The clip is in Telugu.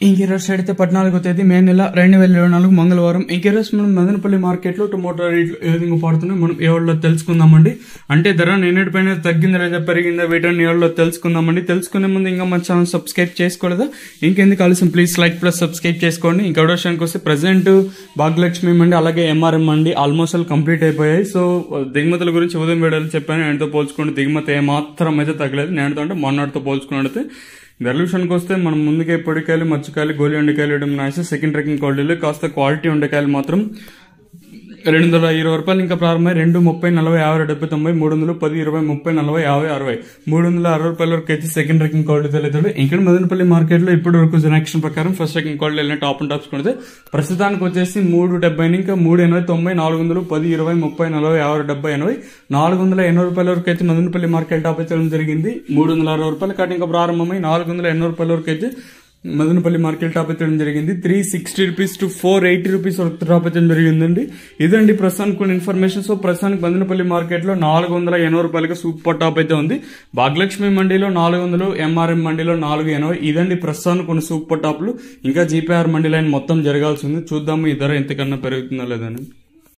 ఇంక రోజు అయితే 14వ తేదీ మే నెల 2024 మంగళవారం. ఇంక రోజు మనం మదనపల్లి మార్కెట్ లో టొమాటో రేట్లు ఏ విధంగా పడుతున్నాయి మనం ఎవరిలో తెలుసుకుందామండి. అంటే ధర నిన్నటిపైన తగ్గిందా లేదా పెరిగిందా వీటిని ఎవరిలో తెలుసుకుందామండి. తెలుసుకునే ముందు ఇంకా మన ఛానల్ సబ్స్క్రైబ్ చేసుకోలేదా, ఇంకెందుకు ఆలస్యం ప్లీజ్ లైక్ ప్లస్ సబ్స్క్రైబ్ చేసుకోండి. ఇంకా విషయానికి వస్తే ప్రెసెంట్ భాగ్యలక్ష్మి మండి అలాగే ఎంఆర్ఎం మండి ఆల్మోస్ట్ ఆల్ కంప్లీట్ అయిపోయాయి. సో దిగుమతుల గురించి ఉదయం వీడియోలు చెప్పాను. నేనుతో పోల్చుకుంటే దిగుమతి ఏమాత్రం అయితే తగ్గలేదు. నేనుతో అంటే మొన్నటితో పోల్చుకున్నట్టు. ధరల విషయానికి వస్తే మనం ముందుకే పొడికాయలు, మచ్చకాయలు, గోలి ఉండకాయలు వేయడం నాసి సెకండ్ ట్రెక్కింగ్ క్వాలిటీలో కాస్త క్వాలిటీ ఉండకాయలు మాత్రం 220 రూపాయలు ఇంకా ప్రారంభమై 2, 30, 40, 50, 70, 90, 300, 10, 20, 30, 40, 50, 60, 360 రూపాయల వరకు అయితే సెకండ్ ట్రెక్కింగ్ క్వాలిటీ వెళ్తాడు. ఇక్కడ మదనపల్లి మార్కెట్ లో ఇప్పటి వరకు జనరేషన్ ప్రకారం ఫస్ట్ ట్రెక్కింగ్ క్వాలిటీ వెళ్ళిన టాప్ అండ్ టాప్స్ కొడితే ప్రస్తుతానికి వచ్చేసి 370 ఇంకా 380, 90, 400, 10, 20, 30, 40, 50, 70, 80, 480 రూపాయల వరకు అయితే మదనపల్లి మార్కెట్ టాప్ అయితే జరిగింది. 360 రూపాయల కాటి ఇంకా ప్రారంభమై 480 రూపాయల వరకు అయితే మదనపల్లి మార్కెట్ టాప్ అయితే జరిగింది. 360 రూపీస్ టు 480 రూపీస్ వరకు టాప్ అయితే జరిగిందండి. ఇదండి ప్రస్తుతానికి కొన్ని ఇన్ఫర్మేషన్. సో ప్రస్తుతానికి మదనపల్లి మార్కెట్ లో 480 రూపాయలకి సూపర్ టాప్ అయితే ఉంది. భాగ్యలక్ష్మి మండీలో 400, ఎంఆర్ఎం మండీలో 480. ఇదండి ప్రస్తుతానికి కొన్ని సూపర్ టాప్లు. ఇంకా జీపీఆర్ మండీ లైన్ మొత్తం జరగాల్సి ఉంది. చూద్దాము ఈ ధర ఎంతకన్నా పెరుగుతుందా లేదని.